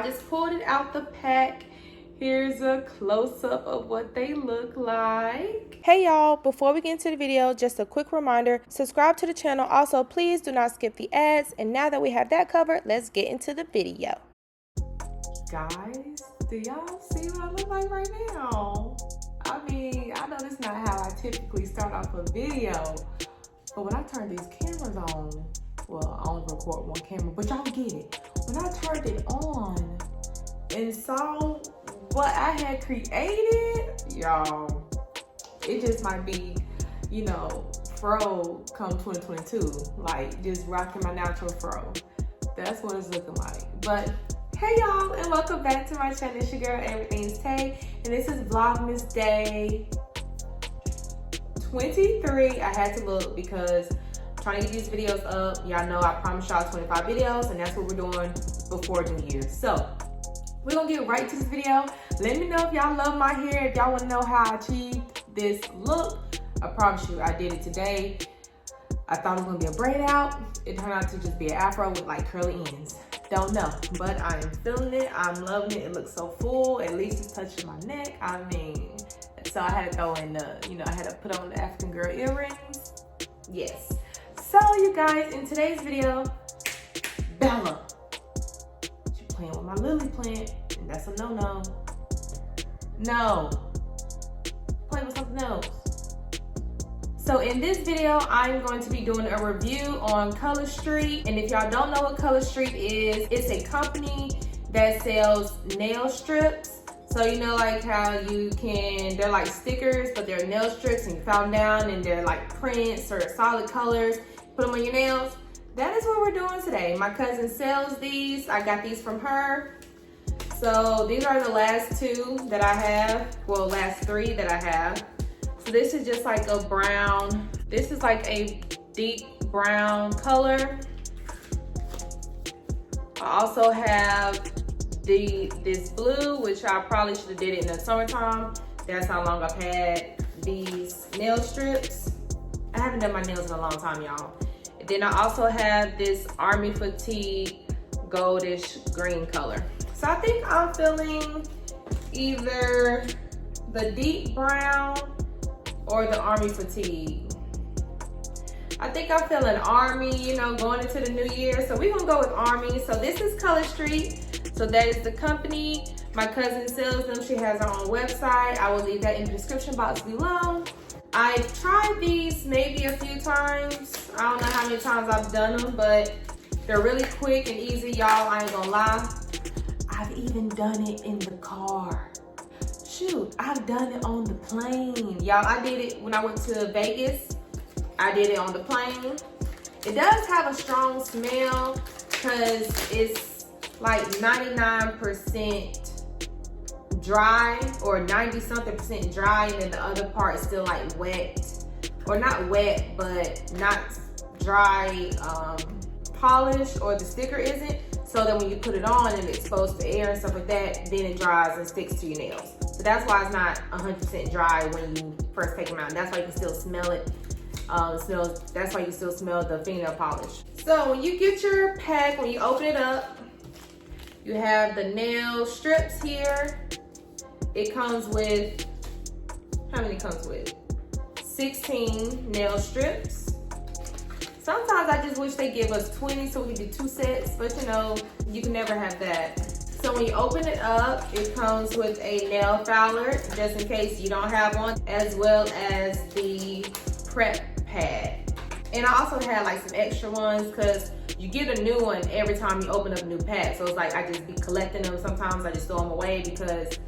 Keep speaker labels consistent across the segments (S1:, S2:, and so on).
S1: just pulled it out the pack. Here's a close-up of what they look like. Hey y'all, before we get into the video, just a quick reminder, subscribe to the channel. Also, please do not skip the ads. And now that we have that covered, let's get into the video. Guys, do y'all see what I look like right now? I mean, I know this is not how I typically start off a video, but when I turn these cameras on, well, I only record one camera, but y'all get it. When I turned it on and saw what I had created, y'all, it just might be, you know, fro come 2022, like just rocking my natural fro. That's what it's looking like. But hey y'all, and welcome back to my channel. It's your girl, Everything's Tay, and this is Vlogmas Day 23. I had to look because I'm trying to get these videos up. Y'all know I promised y'all 25 videos, and that's what we're doing before New Year's. So we're gonna get right to this video. Let me know if y'all love my hair, if y'all wanna know how I achieved this look. I promise you, I did it today. I thought it was gonna be a braid out. It turned out to just be an afro with like curly ends. Don't know, but I am feeling it. I'm loving it. It looks so full. At least it's touching my neck. I mean, so I had to throw in the, you know, I had to put on the African girl earrings. Yes. So you guys, in today's video, Bella, she's playing with my lily plant, and that's a no-no. No, play with something else. So in this video, I'm going to be doing a review on Color Street. And if y'all don't know what Color Street is, it's a company that sells nail strips. So you know like how you can, they're like stickers, but they're nail strips and you found down and they're like prints or solid colors. Put them on your nails. That is what we're doing today. My cousin sells these. I got these from her. So these are the last two that I have. Well, last three that I have. So this is just like a brown. This is like a deep brown color. I also have this blue, which I probably should have did it in the summertime. That's how long I've had these nail strips. I haven't done my nails in a long time, y'all. And then I also have this Army Fatigue goldish green color. So I think I'm feeling either the deep brown or the Army Fatigue. I think I'm feeling Army, you know, going into the new year. So we're gonna go with Army. So this is Color Street. So that is the company. My cousin sells them. She has her own website. I will leave that in the description box below. I've tried these maybe a few times. I don't know how many times I've done them, but they're really quick and easy, y'all. I ain't gonna lie. I've even done it in the car. Shoot, I've done it on the plane. Y'all, I did it when I went to Vegas. I did it on the plane. It does have a strong smell because it's like 99% dry or 90-something% dry, and then the other part is still like wet. Or not wet, but not dry polish, or the sticker isn't. So that when you put it on and it's exposed to air and stuff like that, then it dries and sticks to your nails. So that's why it's not 100% dry when you first take them out. And that's why you can still smell it. That's why you can still smell the fingernail polish. So when you get your pack, when you open it up, you have the nail strips here. It comes with, how many comes with? 16 nail strips. Sometimes I just wish they give us 20 so we can do 2 sets, but you know, you can never have that. So when you open it up, it comes with a nail filer, just in case you don't have one, as well as the prep pad. And I also had like some extra ones because you get a new one every time you open up a new pack. So it's like I just be collecting them. Sometimes I just throw them away because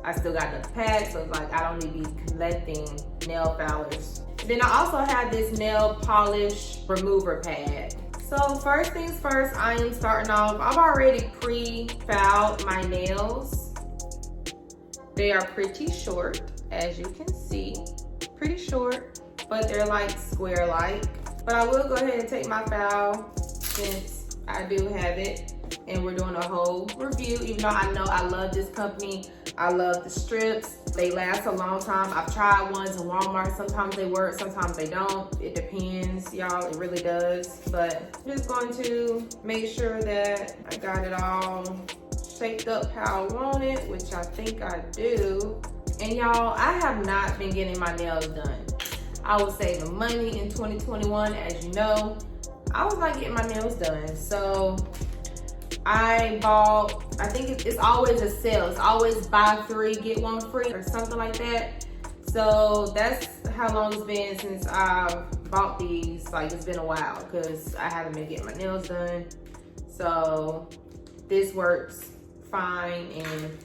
S1: I still got another pack. So it's like I don't need to be collecting nail filers. Then I also have this nail polish remover pad. So first things first, I am starting off. I've already pre-filed my nails. They are pretty short, as you can see. Pretty short, but they're like square-like. But I will go ahead and take my file since I do have it. And we're doing a whole review, even though I know I love this company. I love the strips. They last a long time. I've tried ones in Walmart. Sometimes they work, sometimes they don't. It depends, y'all. It really does. But I'm just going to make sure that I got it all shaped up how I want it, which I think I do. And y'all, I have not been getting my nails done. I was saving money in 2021, as you know. I was not getting my nails done. So I bought, I think it's always a sale. It's always buy 3, get 1 free or something like that. So that's how long it's been since I've bought these. Like, it's been a while because I haven't been getting my nails done. So this works fine. And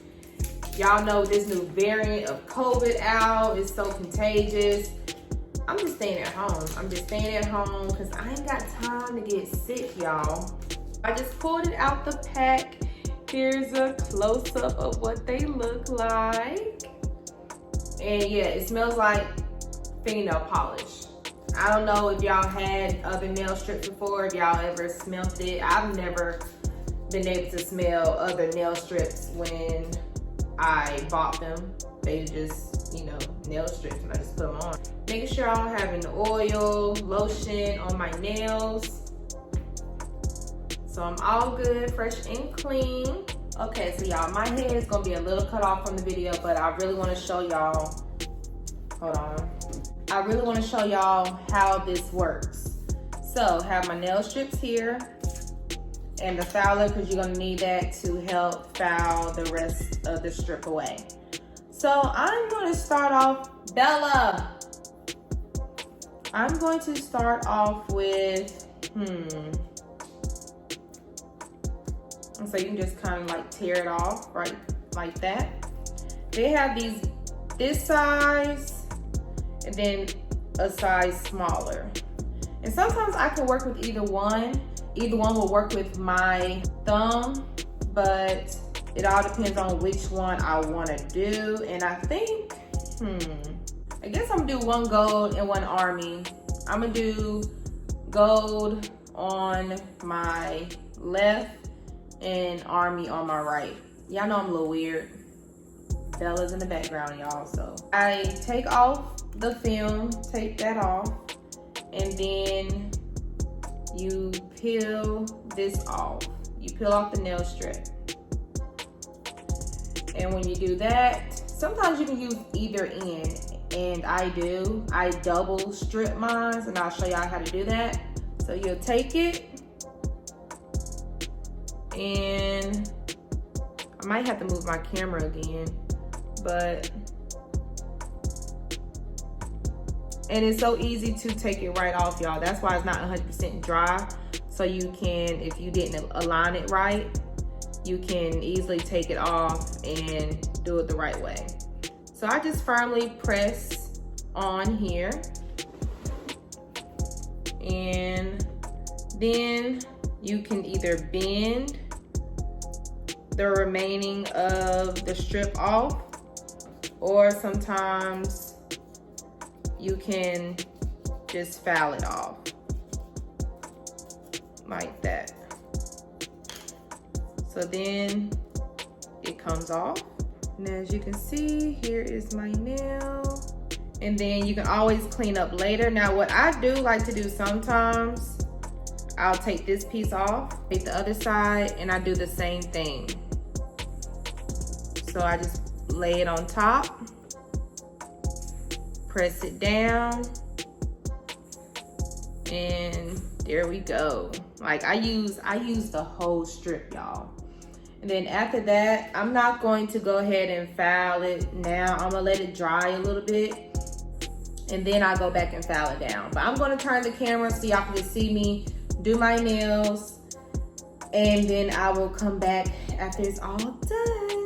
S1: y'all know this new variant of COVID out is so contagious. I'm just staying at home. I'm just staying at home because I ain't got time to get sick, y'all. I just pulled it out the pack. Here's a close-up of what they look like. And yeah, it smells like fingernail polish. I don't know if y'all had other nail strips before, if y'all ever smelled it. I've never been able to smell other nail strips when I bought them. They just, you know, nail strips, and I just put them on. Making sure I don't have an oil, lotion on my nails. So I'm all good, fresh and clean. Okay, so y'all, my hair is gonna be a little cut off from the video, but I really wanna show y'all, hold on. I really wanna show y'all how this works. So, have my nail strips here and the filer, because you're gonna need that to help file the rest of the strip away. So I'm gonna start off, Bella. I'm going to start off with, so you can just kind of like tear it off, right, like that. They have these, this size, and then a size smaller. And sometimes I can work with either one. Either one will work with my thumb, but it all depends on which one I want to do. And I think, I guess I'm gonna do one gold and one army. I'm gonna do gold on my left and army on my right. Y'all know I'm a little weird. Bella's in the background, y'all. So I take off the film, take that off, and then you peel this off. You peel off the nail strip. And when you do that, sometimes you can use either end, and I do. I double strip mine, and I'll show y'all how to do that. So you'll take it, and I might have to move my camera again, but, and it's so easy to take it right off, y'all. That's why it's not 100% dry. So you can, if you didn't align it right, you can easily take it off and do it the right way. So I just firmly press on here, and then you can either bend the remaining of the strip off, or sometimes you can just file it off like that. So then it comes off. And as you can see, here is my nail. And then you can always clean up later. Now what I do like to do sometimes, I'll take this piece off, take the other side, and I do the same thing. So I just lay it on top, press it down, and there we go. Like I use the whole strip, y'all. And then after that, I'm not going to go ahead and file it now. I'm gonna let it dry a little bit, and then I'll go back and file it down. But I'm gonna turn the camera so y'all can just see me do my nails, and then I will come back after it's all done.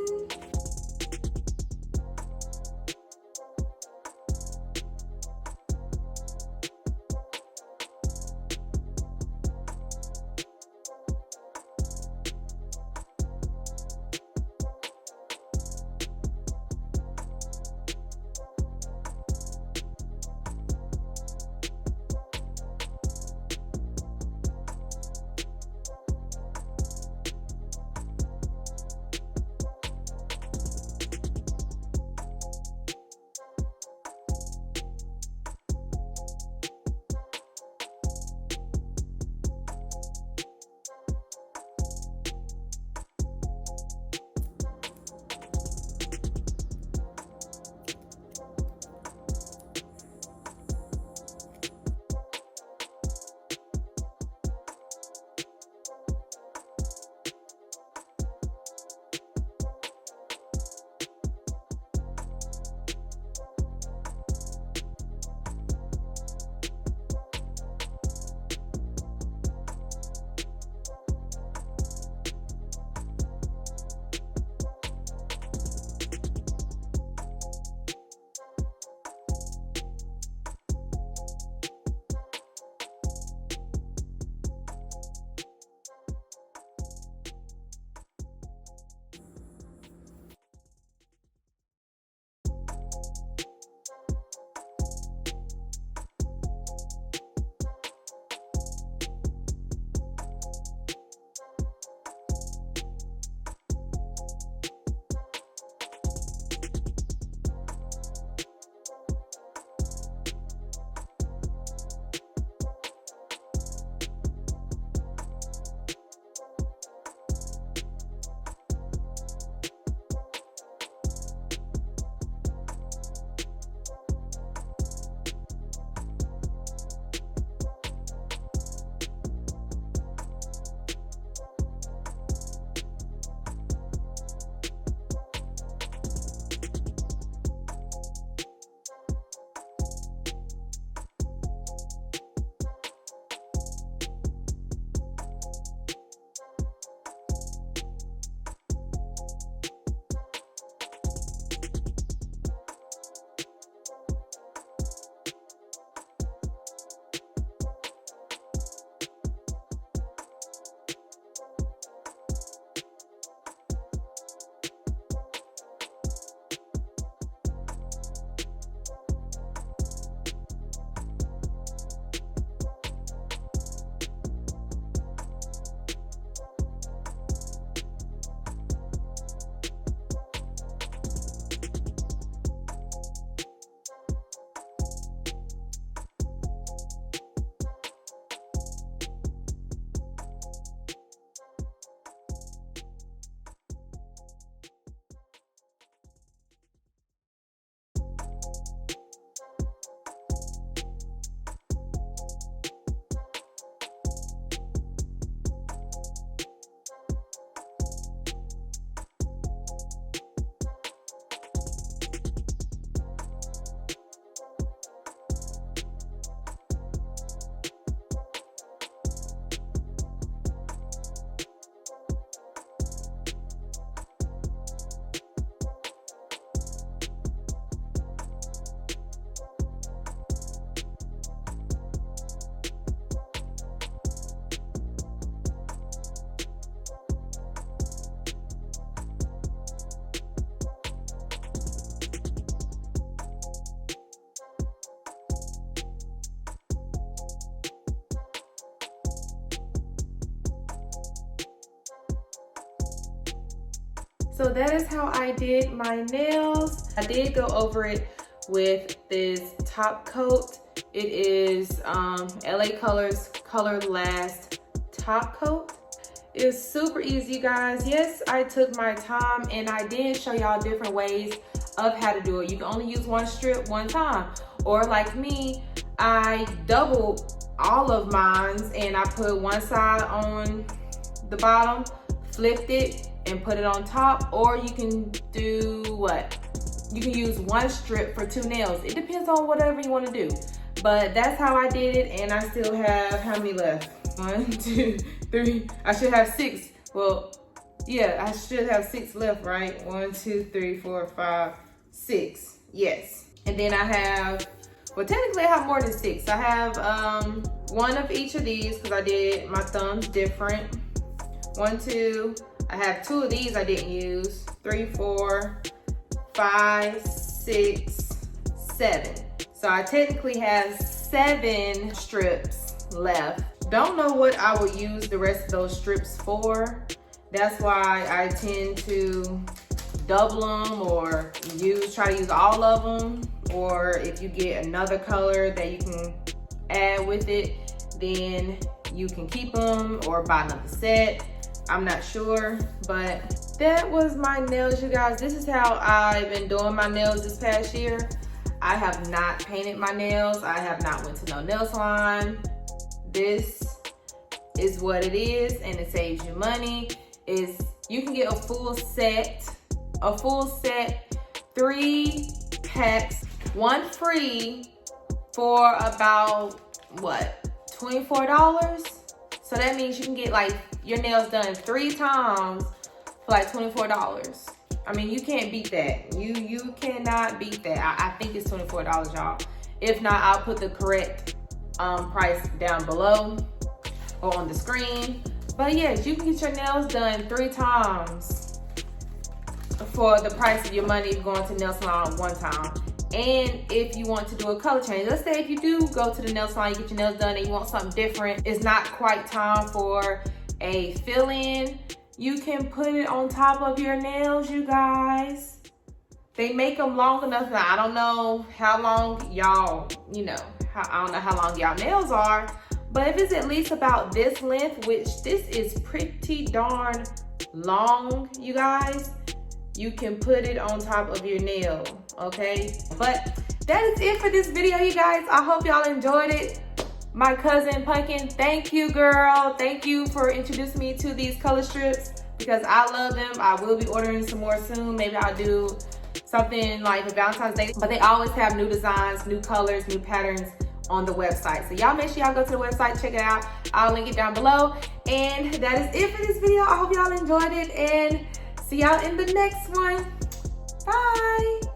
S1: So that is how I did my nails. I did go over it with this top coat. It is LA Colors Color Last top coat. It's super easy, you guys. Yes, I took my time and I did show y'all different ways of how to do it. You can only use one strip one time, or like me, I doubled all of mine and I put one side on the bottom, flipped it and put it on top. Or you can do what? You can use one strip for 2 nails. It depends on whatever you want to do. But that's how I did it, and I still have how many left? 1, 2, 3. I should have 6. Well, yeah, I should have 6 left, right? 1, 2, 3, 4, 5, 6. Yes. And then I have, well, technically I have more than 6. I have one of each of these because I did my thumbs different. 1, 2. I have 2 of these I didn't use. 3, 4, 5, 6, 7. So I technically have 7 strips left. Don't know what I will use the rest of those strips for. That's why I tend to double them or try to use all of them. Or if you get another color that you can add with it, then you can keep them or buy another set. I'm not sure, but that was my nails, you guys. This is how I've been doing my nails this past year. I have not painted my nails. I have not went to no nail salon. This is what it is, and it saves you money. You can get a full set, 3 packs, 1 free for about what, $24? So that means you can get like your nails done 3 times for like $24. I mean, you can't beat that. You cannot beat that. I think it's $24, y'all. If not, I'll put the correct price down below or on the screen. But yes, you can get your nails done 3 times for the price of your money if you're going to the nail salon 1 time. And if you want to do a color change, let's say if you do go to the nail salon, you get your nails done and you want something different, it's not quite time for a fill-in, you can put it on top of your nails, you guys. They make them long enough. Now, I don't know how long y'all, I don't know how long y'all nails are, but if it's at least about this length, which this is pretty darn long, you guys, you can put it on top of your nail, okay? But that is it for this video, you guys. I hope y'all enjoyed it. My cousin Pumpkin, thank you, girl. Thank you for introducing me to these color strips because I love them. I will be ordering some more soon. Maybe I'll do something like a Valentine's Day, but they always have new designs, new colors, new patterns on the website. So y'all make sure y'all go to the website, check it out. I'll link it down below. And that is it for this video. I hope y'all enjoyed it and see y'all in the next one. Bye.